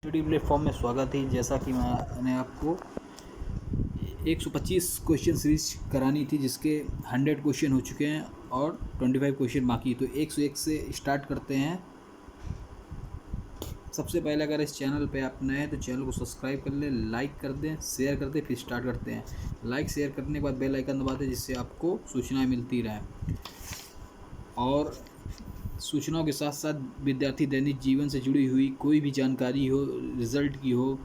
Study platform में स्वागत है। जैसा कि मैंने आपको 125 क्वेश्चन सीरीज करानी थी, जिसके 100 क्वेश्चन हो चुके हैं और 25 क्वेश्चन बाकी। तो 101 से स्टार्ट करते हैं। सबसे पहले अगर इस चैनल पे आप नए हैं तो चैनल को सब्सक्राइब कर लें, लाइक कर दें, शेयर कर दें, फिर स्टार्ट करते हैं। लाइक शेयर करने के बाद बेल आइकन दबा दें, जिससे आपको सूचनाएँ मिलती रहें। और सूचनाओं के साथ साथ विद्यार्थी दैनिक जीवन से जुड़ी हुई कोई भी जानकारी हो, रिज़ल्ट की हो,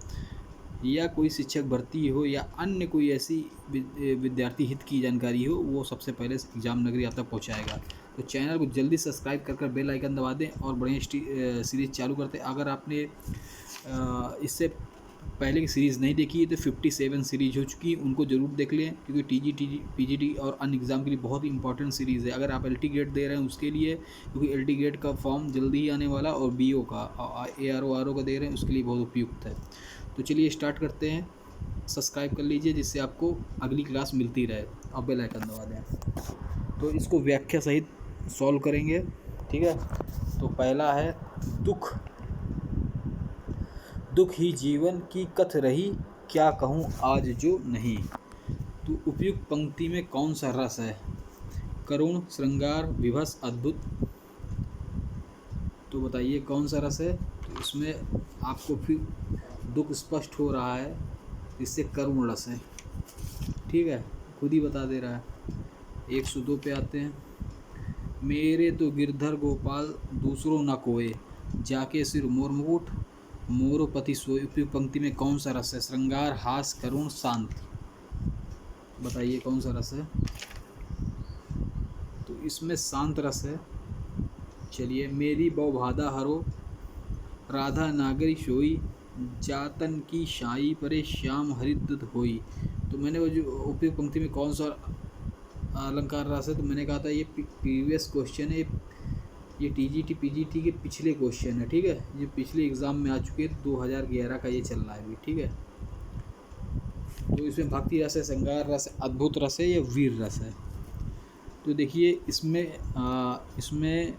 या कोई शिक्षक भर्ती हो, या अन्य कोई ऐसी विद्यार्थी हित की जानकारी हो, वो सबसे पहले एग्जाम नगरी आप तक पहुँचाएगा। तो चैनल को जल्दी सब्सक्राइब कर बेल आइकन दबा दें और बढ़िया सीरीज़ चालू करते हैं। अगर आपने इससे पहले की सीरीज़ नहीं देखी है तो 57 सीरीज़ हो चुकी है, उनको ज़रूर देख लें, क्योंकि टीजीटी, पीजीटी और अन्य एग्ज़ाम के लिए बहुत ही इंपॉर्टेंट सीरीज़ है। अगर आप एलटी गेट दे रहे हैं उसके लिए, क्योंकि एलटी गेट का फॉर्म जल्दी ही आने वाला, और बीओ का, एआरओ आरओ का दे रहे हैं, उसके लिए बहुत उपयुक्त है। तो चलिए स्टार्ट करते हैं। सब्सक्राइब कर लीजिए, जिससे आपको अगली क्लास मिलती रहे, और बेल आइकन दबा दें। तो इसको व्याख्या सहित सॉल्व करेंगे, ठीक है। तो पहला है दुख। दुख ही जीवन की कथ रही, क्या कहूँ आज जो नहीं। तो उपयुक्त पंक्ति में कौन सा रस है? करुण, श्रृंगार, विभस, अद्भुत। तो बताइए कौन सा रस है। तो इसमें आपको फिर दुख स्पष्ट हो रहा है, इससे करुण रस है, ठीक है, खुद ही बता दे रहा है। 102 पे आते हैं। मेरे तो गिरधर गोपाल दूसरों न कोय, जाके सिर मोर मुकुट मोरोपति सोए। उपयुक्त पंक्ति में कौन सा रस है? श्रृंगार, हास, करुण, शांत। बताइए कौन सा रस है। तो इसमें शांत रस है। चलिए, मेरी बौभादा हरो, राधा नागरी सोई, जातन की शाई परे श्याम हरिद्युत होई। तो मैंने वो जो उपयुक्त पंक्ति में कौन सा अलंकार रस है, तो मैंने कहा था ये प्रीवियस क्वेश्चन है, ये टीजीटी पीजीटी के पिछले क्वेश्चन है, ठीक है, ये पिछले एग्ज़ाम में आ चुके हैं। 2011 का ये चल रहा है अभी, ठीक है। तो इसमें भक्ति रस है, श्रृंगार रस है, अद्भुत रस है, या वीर रस है। तो देखिए इसमें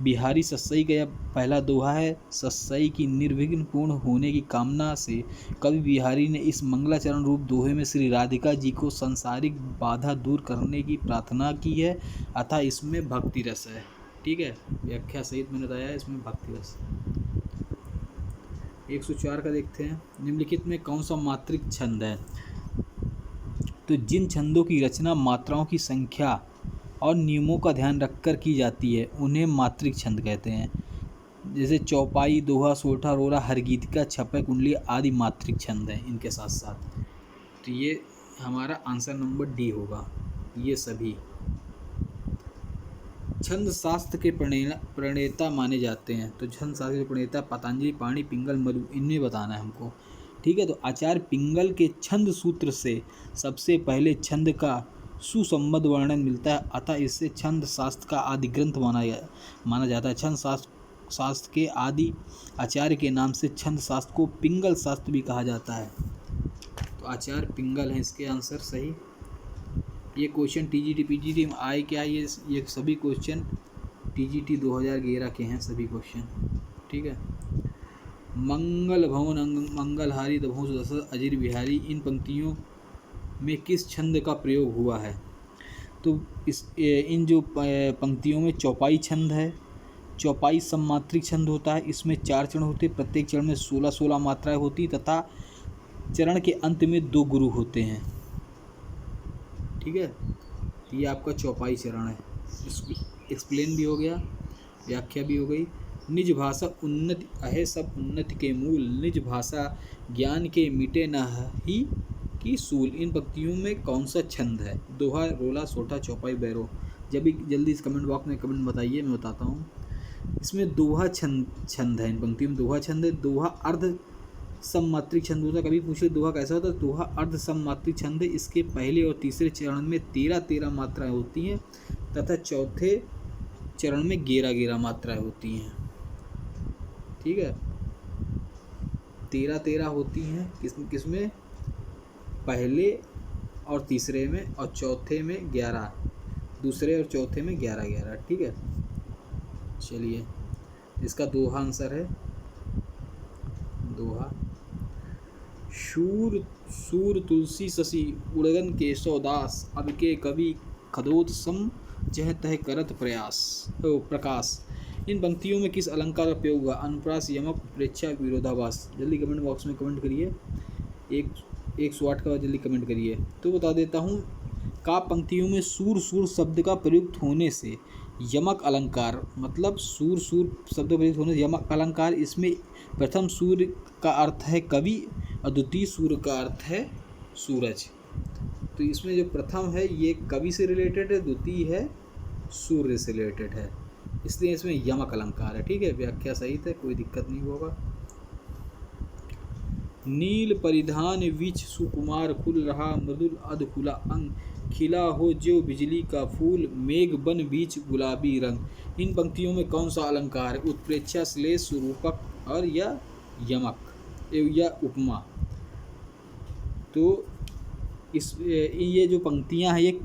बिहारी सस्सई का यह पहला दोहा है। सस्सई की निर्विघ्न पूर्ण होने की कामना से कवि बिहारी ने इस मंगलाचरण रूप दोहे में श्री राधिका जी को संसारिक बाधा दूर करने की प्रार्थना की है, अतः इसमें भक्ति रस है, ठीक है। व्याख्या सहित मैंने बताया इसमें भक्ति रस। 104 का देखते हैं। निम्नलिखित में कौन सा मात्रिक छंद है? तो जिन छंदों की रचना मात्राओं की संख्या और नियमों का ध्यान रखकर की जाती है, उन्हें मात्रिक छंद कहते हैं। जैसे चौपाई, दोहा, सोठा, रोरा, हरगीतिका, छपै, कुंडली आदि मात्रिक छंद हैं इनके साथ साथ। तो ये हमारा आंसर नंबर डी होगा, ये सभी। छंद शास्त्र के प्रणेता माने जाते हैं। तो छंद शास्त्र के प्रणेता पतंजलि, पाणि, पिंगल, मनु, इनमें बताना है हमको, ठीक है। तो आचार्य पिंगल के छंद सूत्र से सबसे पहले छंद का सुसंबद्ध वर्णन मिलता है, अतः इससे छंद शास्त्र का आदि ग्रंथ माना जाता है। छंद शास्त्र के आदि आचार्य के नाम से छंद शास्त्र को पिंगल शास्त्र भी कहा जाता है। तो आचार्य पिंगल है इसके आंसर सही। ये क्वेश्चन टीजीटी पीजीटी में आए क्या? ये सभी क्वेश्चन टीजीटी 2011 के हैं सभी क्वेश्चन, ठीक है। मंगल भवन मंगलहारी दभों दशरथ अजीर बिहारी, इन पंक्तियों में किस छंद का प्रयोग हुआ है? तो इन जो पंक्तियों में चौपाई छंद है। चौपाई सममात्रिक छंद होता है। इसमें 4 चरण होते, प्रत्येक चरण में 16-16 मात्राएं होती, तथा चरण के अंत में 2 गुरु होते हैं, ठीक है। ये आपका चौपाई चरण है। एक्सप्लेन भी हो गया, व्याख्या भी हो गई। निज भाषा उन्नति अहे सब उन्नति के मूल, निज भाषा ज्ञान के मिटे न ही की सूल। इन पंक्तियों में कौन सा छंद है? दोहा, रोला, सोठा, चौपाई, बैरो। जब भी जल्दी इस कमेंट बॉक्स में कमेंट बताइए, मैं बताता हूँ। इसमें दोहा छंद है, इन पंक्तियों में दोहा छंद है। दोहा अर्ध सममात्रिक छंद होता है। कभी पूछे दोहा कैसा होता है? दोहा अर्ध सममात्रिक छंद है। इसके पहले और तीसरे चरण में 13-13 मात्राएं होती हैं, तथा चौथे चरण में 11-11 मात्राएं होती हैं, ठीक है। 13-13 होती हैं किसमें? पहले और तीसरे में, और चौथे में 11, दूसरे और चौथे में 11-11, ठीक है। चलिए, इसका दोहा आंसर है दोहा। शूर सूर तुलसी शशि उड़गन केशव दास, अब के कवि खदोत सम जह तह करत प्रकाश। इन पंक्तियों में किस अलंकार का प्रयोग हुआ? अनुप्रास, यमक, उत्प्रेक्षा, विरोधाभास। जल्दी कमेंट बॉक्स में कमेंट करिए। 108 का जल्दी कमेंट करिए। तो बता देता हूँ, काव्य पंक्तियों में सूर सूर शब्द का प्रयुक्त होने से यमक अलंकार, मतलब सूर सूर शब्द प्रयुक्त होने से यमक अलंकार। इसमें प्रथम सूर का अर्थ है कवि और द्वितीय सूर का अर्थ है सूरज। तो इसमें जो प्रथम है ये कवि से रिलेटेड है, द्वितीय है सूर्य से रिलेटेड है, इसलिए इसमें यमक अलंकार है। ठीक है, व्याख्या सहित है, कोई दिक्कत नहीं होगा। नील परिधान विच सुकुमार खुल रहा, मृदुल अधकुला अंग, खिला हो जो बिजली का फूल, मेघ बन बीच गुलाबी रंग। इन पंक्तियों में कौन सा अलंकार है? उत्प्रेक्षा, श्लेष, रूपक और या यमक या उपमा। तो ये जो पंक्तियां हैं ये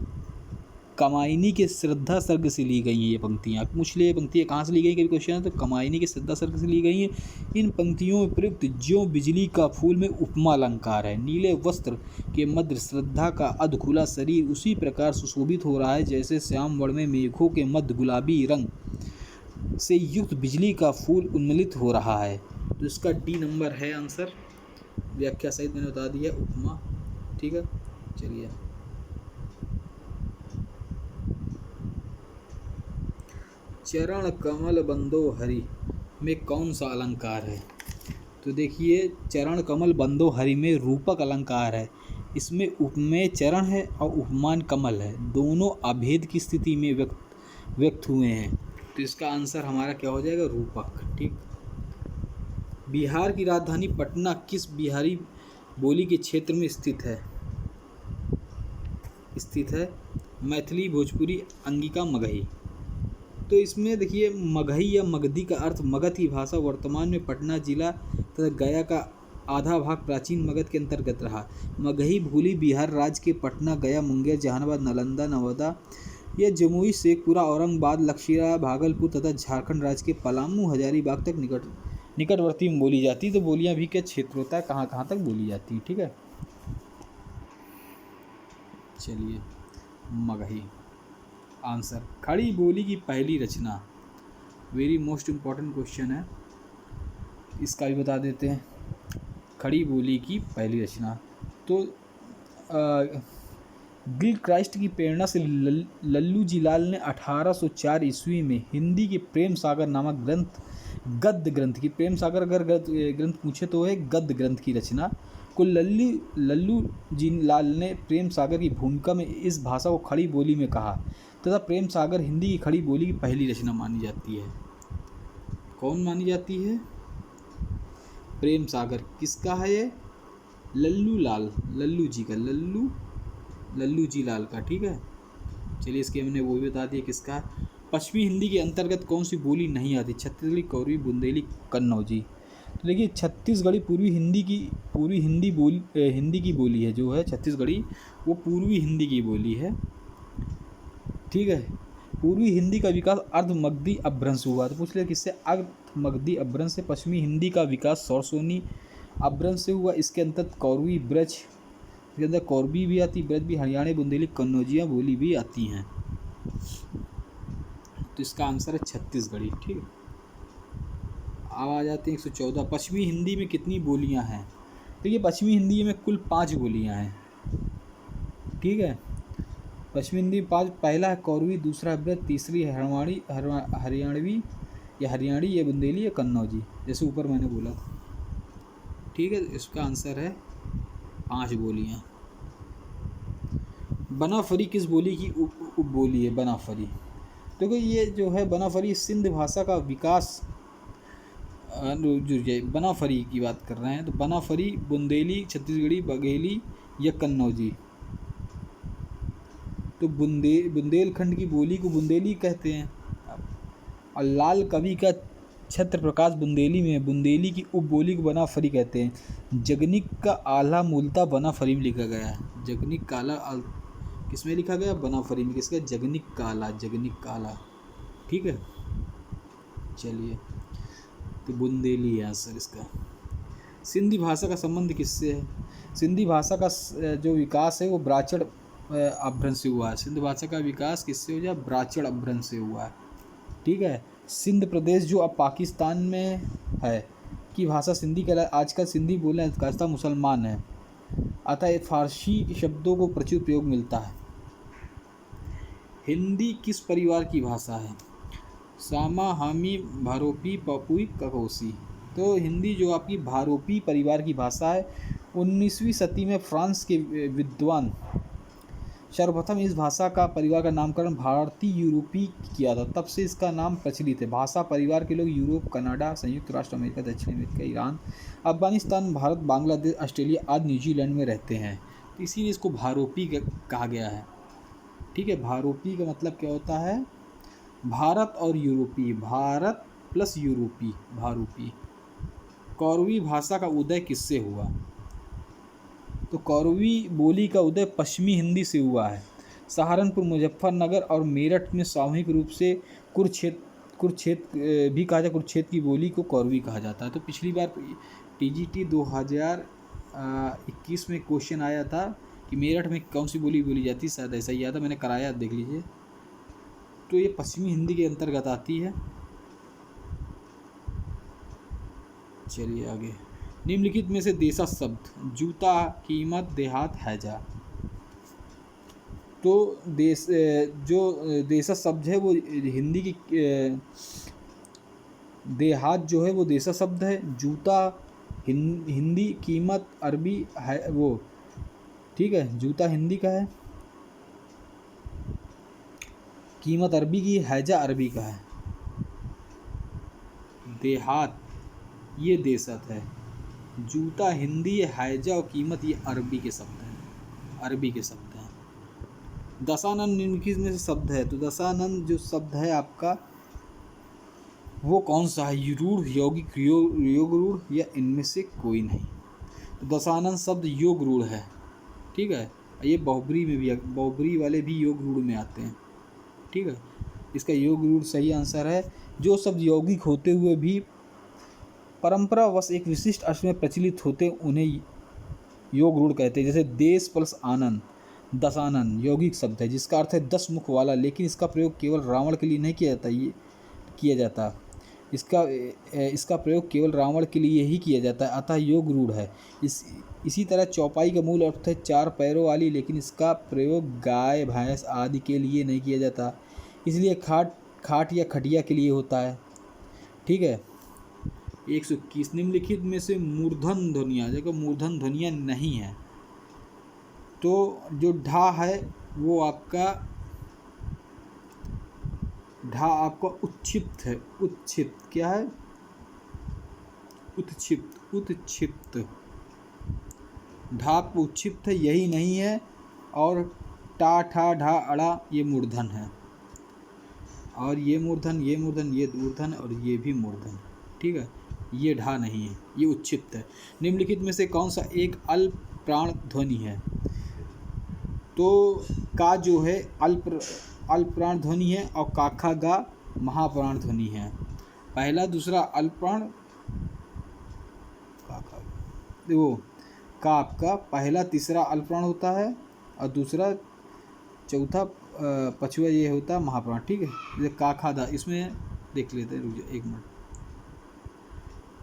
कामायनी के श्रद्धा सर्ग से ली गई हैं। ये पंक्तियाँ पूछ लिए, पंक्तियाँ कहाँ से ली गई, कभी क्वेश्चन है तो कामायनी के श्रद्धा सर्ग से ली गई हैं। इन पंक्तियों में प्रयुक्त ज्यों बिजली का फूल में उपमा अलंकार है। नीले वस्त्र के मध्य श्रद्धा का अधखुला शरीर उसी प्रकार सुशोभित हो रहा है जैसे श्याम वर्ण में मेघों के मध्य गुलाबी रंग से युक्त बिजली का फूल उन्मलित हो रहा है। तो इसका डी नंबर है आंसर, व्याख्या सहित मैंने बता दिया, उपमा। ठीक है, चलिए चरण कमल बंदो हरि में कौन सा अलंकार है? तो देखिए, चरण कमल बंदो हरि में रूपक अलंकार है। इसमें उपमेय चरण है और उपमान कमल है, दोनों अभेद की स्थिति में व्यक्त हुए हैं। तो इसका आंसर हमारा क्या हो जाएगा? रूपक। ठीक। बिहार की राजधानी पटना किस बिहारी बोली के क्षेत्र में स्थित है? मैथिली, भोजपुरी, अंगिका, मगही। तो इसमें देखिए, मगही या मगधी का अर्थ मगध की भाषा वर्तमान में पटना जिला तथा गया का आधा भाग प्राचीन मगध के अंतर्गत रहा। मगही भूली बिहार राज्य के पटना, गया, मुंगेर, जहानाबाद, नालंदा, नवादा या जमुई, शेखपुरा, औरंगाबाद, लखीसराय, भागलपुर तथा झारखंड राज्य के पलामू, हजारीबाग तक निकटवर्ती में बोली जाती है। तो बोलियां भी क्या क्षेत्र होता है, कहाँ तक बोली जाती है। ठीक है, चलिए मगही आंसर। खड़ी बोली की पहली रचना, वेरी मोस्ट इम्पॉर्टेंट क्वेश्चन है, इसका भी बता देते हैं। खड़ी बोली की पहली रचना तो गिल क्राइस्ट की प्रेरणा से लल्लू जी लाल ने 1804 ईस्वी में हिंदी के प्रेम सागर नामक गद्य ग्रंथ की, प्रेम सागर अगर ग्रंथ पूछे तो है गद्य ग्रंथ की रचना को लल्लू जी लाल ने प्रेम सागर की भूमिका में इस भाषा को खड़ी बोली में कहा तथा प्रेम सागर हिंदी की खड़ी बोली की पहली रचना मानी जाती है। कौन मानी जाती है? प्रेम सागर। किसका है ये? लल्लू जी लाल का। ठीक है, चलिए इसके हमने वो भी बता दिया किसका है। पश्चिमी हिंदी के अंतर्गत कौन सी बोली नहीं आती? छत्तीसगढ़ी, कौरवी, बुंदेली, कन्नौजी। तो देखिए, छत्तीसगढ़ी पूर्वी हिंदी की बोली है, जो है छत्तीसगढ़ी वो पूर्वी हिंदी की बोली है। ठीक है, पूर्वी हिंदी का विकास अर्ध मगधी अपभ्रंश हुआ। तो पूछ लिया किससे? अर्ध मगधी अपभ्रंश से। पश्चिमी हिंदी का विकास सौरसोनी अपभ्रंश से हुआ। इसके अंतर्गत कौरवी, ब्रज, इसके अंदर कौरवी भी आती, ब्रज भी, हरियाणवी, बुंदेली, कन्नौजिया बोली भी आती हैं। तो इसका आंसर है छत्तीसगढ़ी। ठीक है, अब आ जाते हैं 114। पश्चिमी हिंदी में कितनी बोलियां हैं? देखिए, पश्चिमी हिंदी में कुल 5 बोलियां हैं। ठीक है, पश्चिमी हिंदी में 5, पहला है कौरवी, दूसरा है ब्रज, तीसरी है हरियाणवी या हरियाणी या बुंदेली या कन्नौजी, जैसे ऊपर मैंने बोला। ठीक है, इसका आंसर है 5 बोलियां। बनाफरी किस बोली की उपबोली है? बनाफरी, देखो ये जो है बनाफरी सिंध भाषा का विकास, जो बनाफरी की बात कर रहे हैं तो बनाफरी बुंदेली, छत्तीसगढ़ी, बघेली या कन्नौजी। तो बुंदेलखंड की बोली को बुंदेली कहते हैं। और लाल कवि का छत्र प्रकाश बुंदेली में, बुंदेली की उपबोली को बनाफरी कहते हैं। जगनिक का आला मूलतः बनाफरी में लिखा गया है। जगनिक का आला किसमें लिखा गया? बनाफरी में। किसका? जगनिक का आला। ठीक है, चलिए, तो बुंदेली है आंसर इसका। सिंधी भाषा का संबंध किससे है? सिंधी भाषा का जो विकास है वो ब्राह्मण अपभ्रंश से हुआ है। सिंध भाषा का विकास किससे हो जाए? ब्राह्मण अपभ्रंश से हुआ है। ठीक है। सिंध प्रदेश जो अब पाकिस्तान में है की भाषा सिंधी कहलाती। आजकल सिंधी बोलने का मुसलमान है, अतः फारसी शब्दों को प्रचुर प्रयोग मिलता है। हिंदी किस परिवार की भाषा है? सामा, हामी, भारोपी, पपुई, ककोसी। तो हिंदी जो आपकी भारोपी परिवार की भाषा है। 19वीं सदी में फ्रांस के विद्वान सर्वप्रथम इस भाषा का परिवार का नामकरण भारतीय यूरोपी किया था, तब से इसका नाम प्रचलित है। भाषा परिवार के लोग यूरोप, कनाडा, संयुक्त राष्ट्र अमेरिका, दक्षिण America, Iran, Afghanistan, Bharat, Bangladesh, Australia आदि न्यूजीलैंड में रहते हैं, तो इसीलिए इसको भारोपी कहा गया है। ठीक है। भारोपी का मतलब क्या होता है? भारत और यूरोपी, भारत प्लस यूरोपी, भारोपी। कौरवी भाषा का उदय किससे हुआ? तो कौरवी बोली का उदय पश्चिमी हिंदी से हुआ है। सहारनपुर, मुजफ्फरनगर और मेरठ में सामूहिक रूप से कुरुक्षेत्र भी कहा जाता है। कुरुक्षेत्र की बोली को कौरवी कहा जाता है। तो पिछली बार TGT 2021 में क्वेश्चन आया था कि मेरठ में कौन सी बोली बोली जाती है, शायद ऐसा ही आया था, मैंने कराया, देख लीजिए। तो ये पश्चिमी हिंदी के अंतर्गत आती है। चलिए आगे। निम्नलिखित में से देशज शब्द: जूता, कीमत, देहात, हैजा। तो जो देशज शब्द है वो हिंदी की देहात जो है वो देशज शब्द है। जूता हिंदी, कीमत अरबी है वो। ठीक है। जूता हिंदी का है, कीमत अरबी की, हैजा अरबी का है। देहात ये देशज है। जूता हिंदी, हैजा और कीमत ये अरबी के शब्द हैं, अरबी के शब्द हैं। दशानन निम्नलिखित में से शब्द है। तो दशानन जो शब्द है आपका वो कौन सा है? रूढ़, यौगिक, योग रूढ़ या इनमें से कोई नहीं। तो दशानन शब्द योग रूढ़ है। ठीक है। ये बहुब्री में भी, बहुब्री वाले भी योग रूढ़ में आते हैं। ठीक है। इसका योग रूढ़ सही आंसर है। जो शब्द यौगिक होते हुए भी परंपरावश एक विशिष्ट अर्थ में प्रचलित होते उन्हें योग रूढ़ कहते हैं। जैसे देश प्लस आनंद, दशानन यौगिक शब्द है जिसका अर्थ है 10 मुख वाला, लेकिन इसका प्रयोग केवल रावण के लिए नहीं किया जाता। ये किया जाता इसका प्रयोग केवल रावण के लिए ही किया जाता है, अतः योग रूढ़ है। इसी तरह चौपाई का मूल अर्थ है 4 पैरों वाली, लेकिन इसका प्रयोग गाय, भैंस आदि के लिए नहीं किया जाता, इसलिए खाट या खटिया के लिए होता है। ठीक है। 121 निम्नलिखित में से मूर्धन ध्वनियाँ, देखो मूर्धन ध्वनियाँ नहीं है। तो जो ढा है वो आपका उत्क्षिप्त है। उत्क्षिप्त क्या है? उत्क्षिप्त। ढा आपको उत्क्षिप्त है, यही नहीं है। और टा, ठा, ढा, अड़ा ये मूर्धन है, और ये मूर्धन, ये मूर्धन, ये मूर्धन और ये भी मूर्धन। ठीक है। ये ढा नहीं है, ये उत्क्षिप्त है। निम्नलिखित में से कौन सा एक अल्प प्राण ध्वनि है? तो का जो है अल्प प्राण ध्वनि है, और काखा गा महाप्राण ध्वनि है। पहला दूसरा अल्प प्राण, वो का आपका पहला तीसरा अल्प प्राण होता है, और दूसरा चौथा पछुआ ये होता है महाप्राण। ठीक है। जैसे काखा दा, इसमें देख लेते हैं, रुक जाओ 1 मिनट।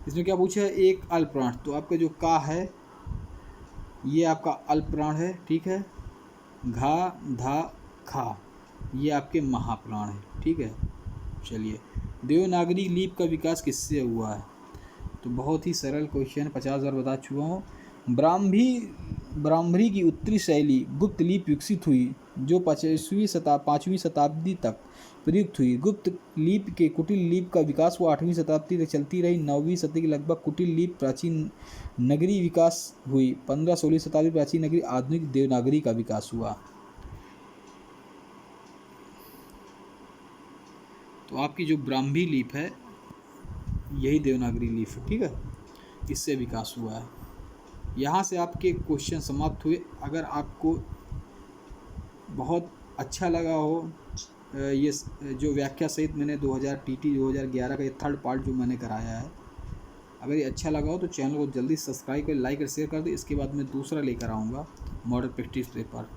इसमें क्या पूछा है? एक अल्प प्राण। तो आपका जो का है ये आपका अल्प प्राण है। ठीक है। घा, धा, खा ये आपके महाप्राण है। ठीक है। चलिए, देवनागरी लिपि का विकास किससे हुआ है? तो बहुत ही सरल क्वेश्चन, 50 बार बता चुका हूँ। ब्राह्मरी की उत्तरी शैली गुप्त लिपि विकसित हुई, जो 5वीं शताब्दी तक प्रयुक्त हुई। गुप्त लिपि के कुटिल लिपि का विकास वो 8वीं शताब्दी तक चलती रही। 9वीं सदी के लगभग कुटिल लिपि प्राचीन नगरी विकास हुई। 15-16वीं शताब्दी प्राचीन नगरी आधुनिक देवनागरी का विकास हुआ। तो आपकी जो ब्राह्मी लिपि है यही देवनागरी लिपि है। ठीक है। इससे विकास हुआ है। यहाँ से आपके क्वेश्चन समाप्त हुए। अगर आपको बहुत अच्छा लगा हो ये जो व्याख्या सहित मैंने TT 2011 का ये 3rd पार्ट जो मैंने कराया है, अगर ये अच्छा लगा हो तो चैनल को जल्दी सब्सक्राइब कर, लाइक और शेयर कर दो। इसके बाद मैं दूसरा लेकर आऊँगा मॉडल प्रैक्टिस पेपर।